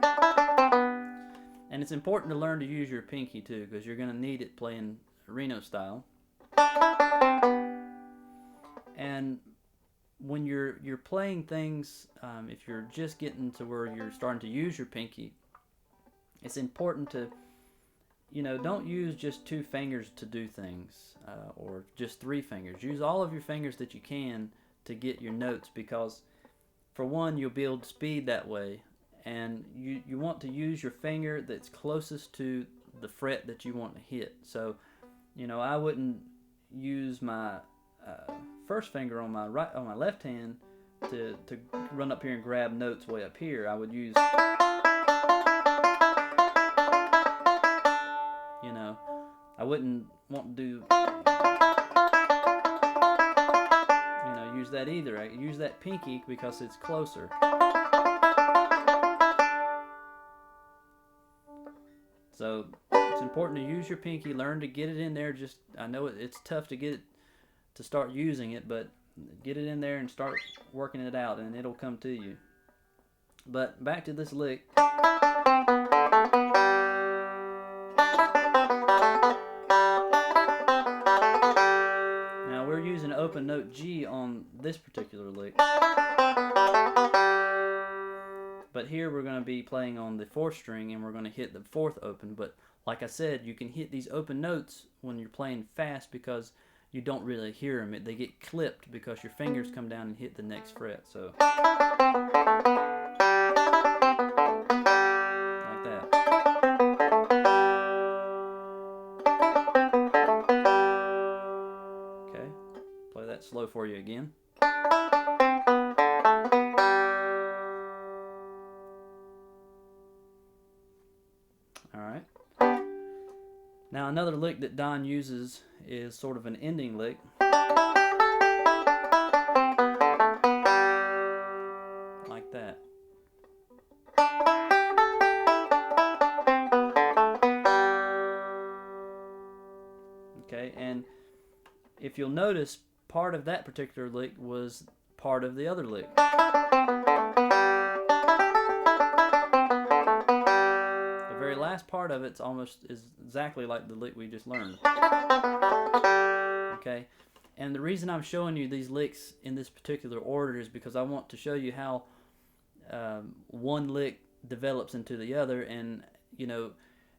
And it's important to learn to use your pinky too, because you're going to need it playing Reno style. And when you're playing things, if you're just getting to where you're starting to use your pinky, it's important to, don't use just 2 fingers to do things, or just 3 fingers. Use all of your fingers that you can to get your notes, because for one, you'll build speed that way, and you want to use your finger that's closest to the fret that you want to hit. So, I wouldn't use my first finger on my left hand to run up here and grab notes way up here. I would use, I wouldn't want to do, use that either. I use that pinky because it's closer. So it's important to use your pinky, learn to get it in there. I know it's tough to get it to start using it, but get it in there and start working it out, and it'll come to you. But back to this lick. Now we're using open note G on this particular lick. But here we're going to be playing on the 4th string, and we're going to hit the 4th open. But like I said, you can hit these open notes when you're playing fast because you don't really hear them. They get clipped because your fingers come down and hit the next fret. So like that. Okay, play that slow for you again. Alright. Now another lick that Don uses is sort of an ending lick. Like that. Okay, and if you'll notice, part of that particular lick was part of the other lick. The very last part of it's is exactly like the lick we just learned. Okay, and the reason I'm showing you these licks in this particular order is because I want to show you how one lick develops into the other, and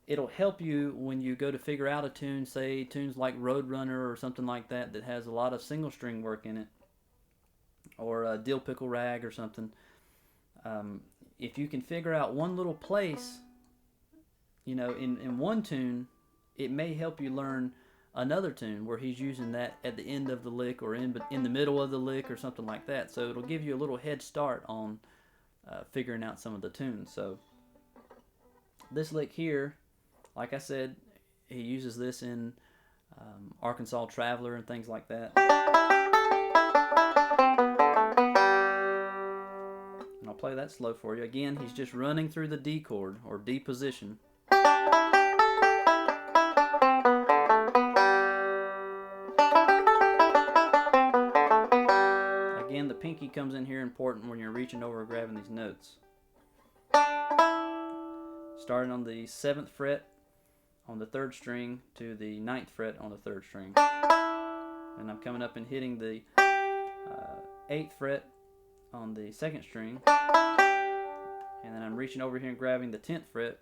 it'll help you when you go to figure out a tune, say tunes like Roadrunner or something like that that has a lot of single string work in it, or Dill Pickle Rag or something. If you can figure out one little place, in one tune, it may help you learn another tune where he's using that at the end of the lick or in the middle of the lick or something like that. So it'll give you a little head start on figuring out some of the tunes. So this lick here, like I said, he uses this in Arkansas Traveler and things like that. And I'll play that slow for you. Again, he's just running through the D chord, or D position. Again, the pinky comes in here important when you're reaching over and grabbing these notes. Starting on the 7th fret on the 3rd string to the 9th fret on the 3rd string. And I'm coming up and hitting the 8th fret on the 2nd string. And then I'm reaching over here and grabbing the 10th fret.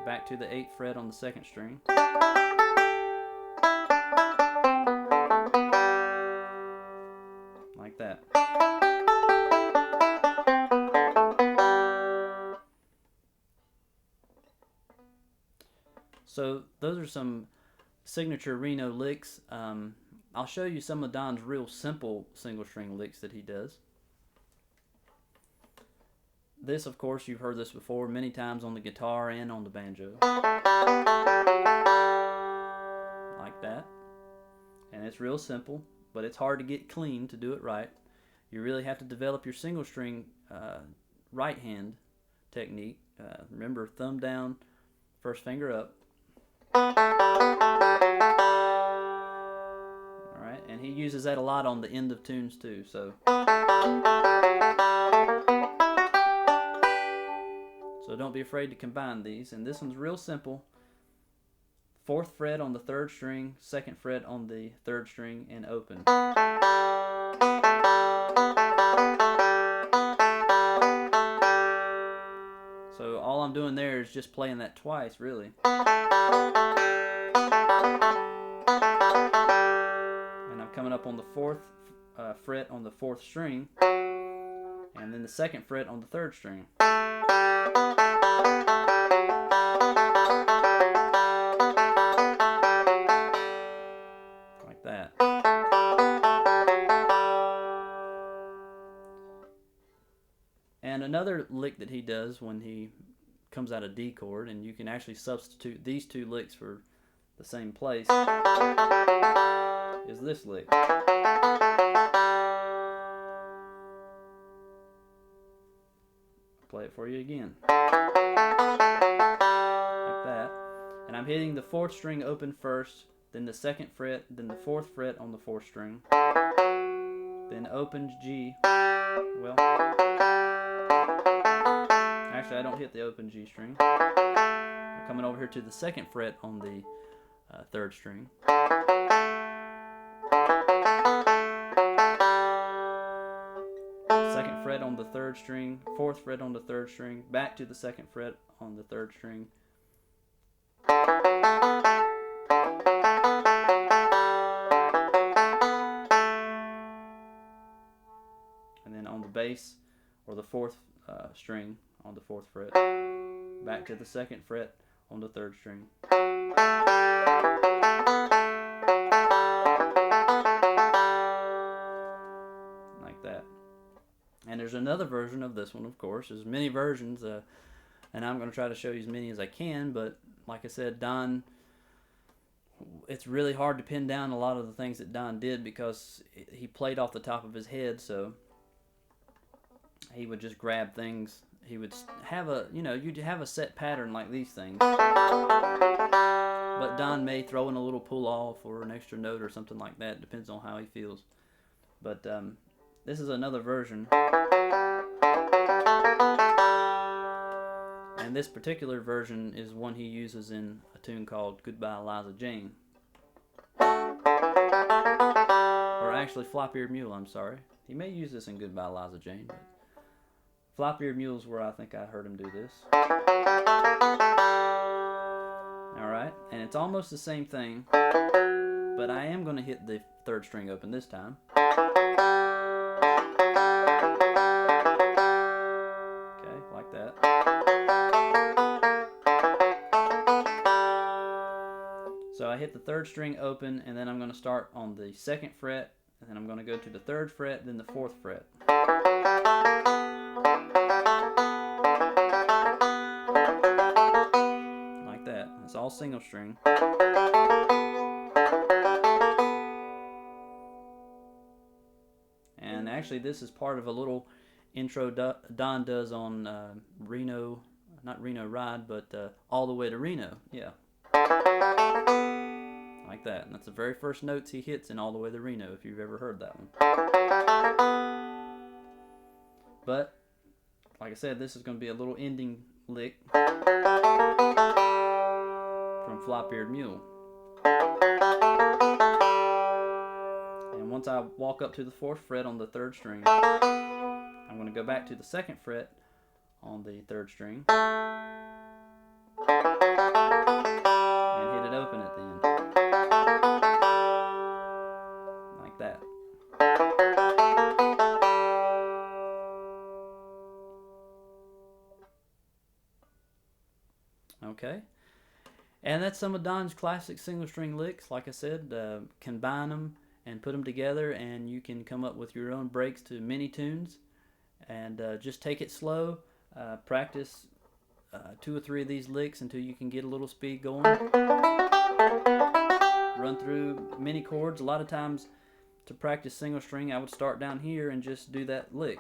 Back to the 8th fret on the 2nd string. Like that. So those are some signature Reno licks. I'll show you some of Don's real simple single string licks that he does. This, of course, you've heard this before many times on the guitar and on the banjo. Like that. And it's real simple, but it's hard to get clean to do it right. You really have to develop your single string right hand technique. Remember, thumb down, first finger up. Alright, and he uses that a lot on the end of tunes too. So So don't be afraid to combine these. And this one's real simple. 4th fret on the 3rd string, 2nd fret on the 3rd string, and open. So all I'm doing there is just playing that twice, really. And I'm coming up on the 4th fret on the 4th string, and then the 2nd fret on the 3rd string. Like that. And another lick that he does when he comes out of D chord, and you can actually substitute these 2 licks for the same place, is this lick. Play it for you again. Like that. And I'm hitting the 4th string open first, then the 2nd fret, then the 4th fret on the 4th string, then open G. Well, actually I don't hit the open G string. I'm coming over here to the 2nd fret on the 3rd string. 2nd fret on the 3rd string, 4th fret on the 3rd string, back to the 2nd fret on the 3rd string. And then on the bass, or the 4th string on the 4th fret, back to the 2nd fret on the 3rd string. Like that. And there's another version of this one, of course. There's many versions, and I'm going to try to show you as many as I can, but like I said, Don, it's really hard to pin down a lot of the things that Don did because he played off the top of his head, so he would just grab things. He would have a, you'd have a set pattern like these things, but Don may throw in a little pull off or an extra note or something like that. Depends on how he feels. But this is another version, and this particular version is one he uses in a tune called Goodbye Eliza Jane, or actually Flop-Eared Mule. I'm sorry, he may use this in Goodbye Eliza Jane, but Flop-Eared Mule's where I think I heard him do this. Alright, and it's almost the same thing, but I am going to hit the 3rd string open this time. Okay, like that. So I hit the 3rd string open, and then I'm going to start on the 2nd fret, and then I'm going to go to the 3rd fret, then the 4th fret. Like that. It's all single string. And actually this is part of a little intro Don does on Reno, not Reno Ride, but All the Way to Reno. Yeah. Like that. And that's the very first notes he hits in All the Way to Reno, if you've ever heard that one. But, like I said, this is going to be a little ending lick from Flop-Eared Mule. And once I walk up to the 4th fret on the 3rd string, I'm going to go back to the 2nd fret on the 3rd string and hit it open at the end. Like that. Okay. And that's some of Don's classic single string licks. Like I said, combine them and put them together, and you can come up with your own breaks to many tunes. And just take it slow. Practice 2 or 3 of these licks until you can get a little speed going. Run through many chords. A lot of times to practice single string, I would start down here and just do that lick.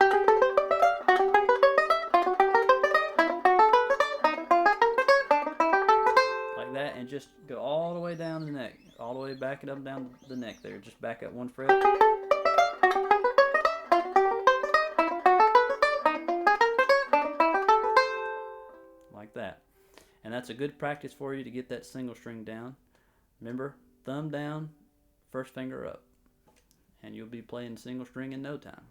That, and just go all the way down the neck, all the way back it up down the neck there. Just back up 1 fret. that. And that's a good practice for you to get that single string down. Remember, thumb down, first finger up, and you'll be playing single string in no time.